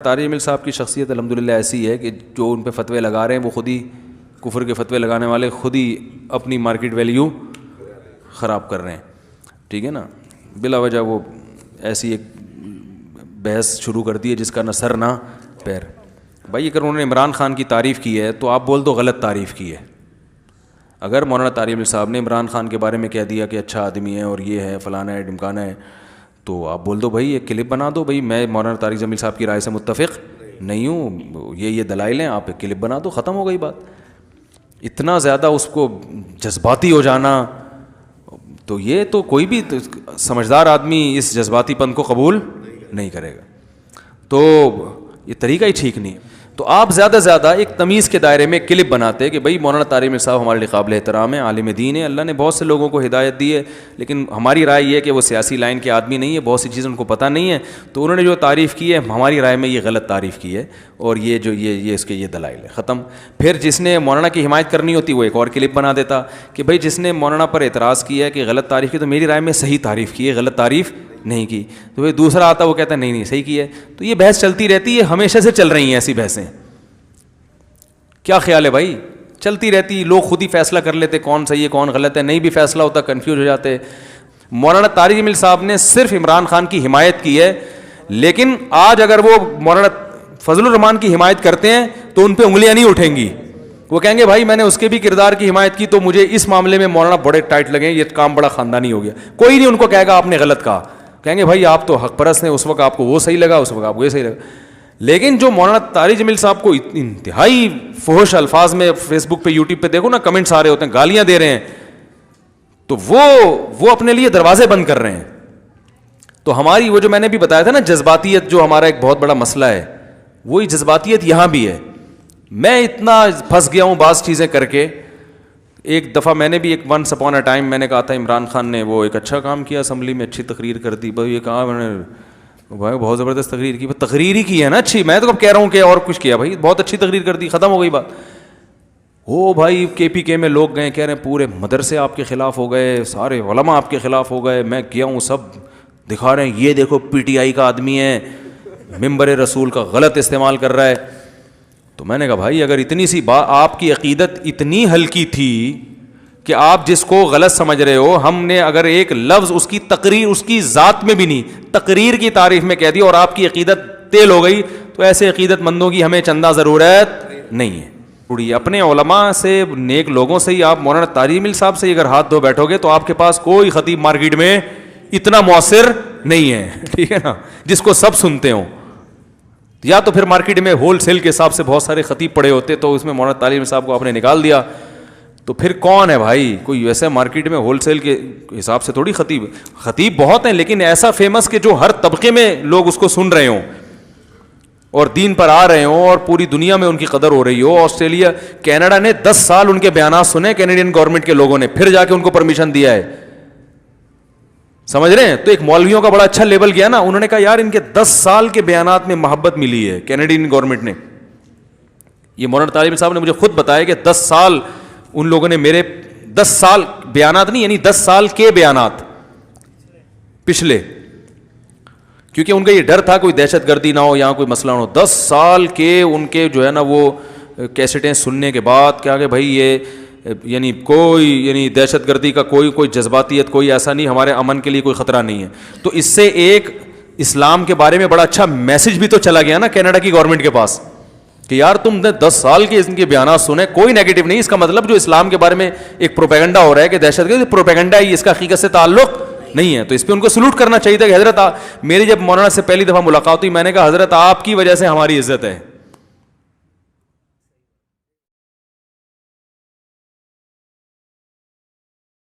طارق جمیل صاحب کی شخصیت الحمدللہ ایسی ہے کہ جو ان پہ فتوے لگا رہے ہیں وہ خود ہی کفر کے فتوے لگانے والے خود ہی اپنی مارکیٹ ویلیو خراب کر رہے ہیں. ٹھیک ہے نا, بلا وجہ وہ ایسی ایک بحث شروع کر دی ہے جس کا نہ سر نہ پیر. بھائی اگر انہوں نے عمران خان کی تعریف کی ہے تو آپ بول دو غلط تعریف کی ہے. اگر مولانا طارق جمیل صاحب نے عمران خان کے بارے میں کہہ دیا کہ اچھا آدمی ہے اور یہ ہے فلانا ہے ڈمکانا ہے, تو آپ بول دو بھائی ایک کلپ بنا دو, بھائی میں مولانا طارق جمیل صاحب کی رائے سے متفق نہیں ہوں, یہ دلائل ہیں, آپ ایک کلپ بنا دو, ختم ہو گئی بات. اتنا زیادہ اس کو جذباتی ہو جانا, تو یہ تو کوئی بھی سمجھدار آدمی اس جذباتی پن کو قبول نہیں کرے گا. تو یہ طریقہ ہی ٹھیک نہیں ہے. تو آپ زیادہ سے زیادہ ایک تمیز کے دائرے میں کلپ بناتے کہ بھئی مولانا طارق جمیل صاحب ہمارے لیے قابل احترام ہے, عالم دین ہے, اللہ نے بہت سے لوگوں کو ہدایت دی ہے, لیکن ہماری رائے یہ ہے کہ وہ سیاسی لائن کے آدمی نہیں ہے, بہت سی چیزیں ان کو پتہ نہیں ہے, تو انہوں نے جو تعریف کی ہے ہماری رائے میں یہ غلط تعریف کی ہے, اور یہ جو یہ اس کے یہ دلائل ہے, ختم. پھر جس نے مولانا کی حمایت کرنی ہوتی وہ ایک اور کلپ بنا دیتا کہ بھئی جس نے مولانا پر اعتراض کیا ہے کہ غلط تعریف کی, تو میری رائے میں صحیح تعریف کی ہے, غلط تعریف نہیں کی. تو بھئی دوسرا آتا وہ کہتا ہے نہیں صحیح کی ہے. تو یہ بحث چلتی رہتی ہے, ہمیشہ سے چل رہی ہیں ایسی بحثیں. کیا خیال ہے بھائی, چلتی رہتی, لوگ خود ہی فیصلہ کر لیتے کون صحیح ہے کون غلط ہے, نہیں بھی فیصلہ ہوتا کنفیوز ہو جاتے. مولانا طارق جمیل صاحب نے صرف عمران خان کی حمایت کی ہے, لیکن آج اگر وہ مولانا فضل الرحمان کی حمایت کرتے ہیں تو ان پہ انگلیاں نہیں اٹھیں گی. وہ کہیں گے بھائی میں نے اس کے بھی کردار کی حمایت کی تو مجھے اس معاملے میں مولانا بڑے ٹائٹ لگے, یہ کام بڑا خاندانی ہو گیا. کوئی نہیں ان کو کہے گا آپ نے غلط کہا, کہیں گے بھائی آپ تو حق پرست ہیں, اس وقت آپ کو وہ صحیح لگا, اس وقت آپ کو یہ صحیح لگا. لیکن جو مولانا طارق جمیل صاحب کو انتہائی فحش الفاظ میں فیس بک پہ یوٹیوب پہ دیکھو نا کمنٹس آ رہے ہوتے ہیں, گالیاں دے رہے ہیں, تو وہ اپنے لیے دروازے بند کر رہے ہیں. تو ہماری وہ جو میں نے بھی بتایا تھا نا جذباتیت جو ہمارا ایک بہت بڑا مسئلہ ہے, وہی جذباتیت یہاں بھی ہے. میں اتنا پھنس گیا ہوں بعض چیزیں کر کے. ایک دفعہ میں نے بھی ایک ونس اپون اے ٹائم میں نے کہا تھا عمران خان نے وہ ایک اچھا کام کیا, اسمبلی میں اچھی تقریر کر دی. بھائی یہ کہا میں نے بھائی بہت زبردست تقریر کی. تقریر ہی کی ہے نا اچھی, میں تو اب کہہ رہا ہوں کہ اور کچھ کیا, بھائی بہت اچھی تقریر کر دی, ختم ہو گئی بات. او بھائی کے پی کے میں لوگ گئے کہہ رہے ہیں پورے مدرسے آپ کے خلاف ہو گئے, سارے علماء آپ کے خلاف ہو گئے. میں گیا ہوں سب دکھا رہے ہیں یہ دیکھو پی ٹی آئی کا آدمی ہے, ممبر رسول کا غلط استعمال کر رہا ہے. تو میں نے کہا بھائی اگر اتنی سی بات, آپ کی عقیدت اتنی ہلکی تھی کہ آپ جس کو غلط سمجھ رہے ہو, ہم نے اگر ایک لفظ اس کی تقریر اس کی ذات میں بھی نہیں, تقریر کی تعریف میں کہہ دی اور آپ کی عقیدت تیل ہو گئی, تو ایسے عقیدت مندوں کی ہمیں چندہ ضرورت نہیں ہے. اپنے علماء سے نیک لوگوں سے ہی آپ مولانا طارق جمیل صاحب سے اگر ہاتھ دھو بیٹھو گے تو آپ کے پاس کوئی خطیب مارکیٹ میں اتنا مؤثر نہیں ہے, ٹھیک ہے نا, جس کو سب سنتے ہوں. یا تو پھر مارکیٹ میں ہول سیل کے حساب سے بہت سارے خطیب پڑے ہوتے, تو اس میں مولانا طارق جمیل صاحب کو آپ نے نکال دیا, تو پھر کون ہے بھائی؟ کوئی ویسے مارکیٹ میں ہول سیل کے حساب سے تھوڑی خطیب بہت ہیں, لیکن ایسا فیمس کہ جو ہر طبقے میں لوگ اس کو سن رہے ہوں اور دین پر آ رہے ہوں اور پوری دنیا میں ان کی قدر ہو رہی ہو. آسٹریلیا کینیڈا نے 10 سال ان کے بیانات سنے, کینیڈین گورنمنٹ کے لوگوں نے, پھر جا کے ان کو پرمیشن دیا ہے. سمجھ رہے ہیں؟ تو ایک مولویوں کا بڑا اچھا لیبل گیا نا, انہوں نے کہا یار ان کے 10 سال کے بیانات میں محبت ملی ہے کینیڈین گورنمنٹ نے. یہ مولانا طارق جمیل صاحب نے مجھے خود بتایا کہ 10 سال ان لوگوں نے میرے 10 سال بیانات نہیں, یعنی 10 سال کے بیانات پچھلے, کیونکہ ان کا یہ ڈر تھا کوئی دہشت گردی نہ ہو, یہاں کوئی مسئلہ نہ ہو. 10 سال کے ان کے جو ہے نا وہ کیسٹیں سننے کے بعد کیا کہ بھائی یہ یعنی کوئی دہشت گردی کا کوئی جذباتیت کوئی ایسا نہیں, ہمارے امن کے لیے کوئی خطرہ نہیں ہے. تو اس سے ایک اسلام کے بارے میں بڑا اچھا میسج بھی تو چلا گیا نا کینیڈا کی گورنمنٹ کے پاس کہ یار تم نے 10 سال کے ان کے بیانات سنے, کوئی نیگیٹو نہیں. اس کا مطلب جو اسلام کے بارے میں ایک پروپیگنڈا ہو رہا ہے کہ دہشت گردی پروپیگنڈا ہی, اس کا حقیقت سے تعلق نہیں ہے. تو اس پہ ان کو سلوٹ کرنا چاہیے تھا کہ حضرت میری جب مولانا سے پہلی دفعہ ملاقات ہوئی میں نے کہا حضرت آپ کی وجہ سے ہماری عزت ہے,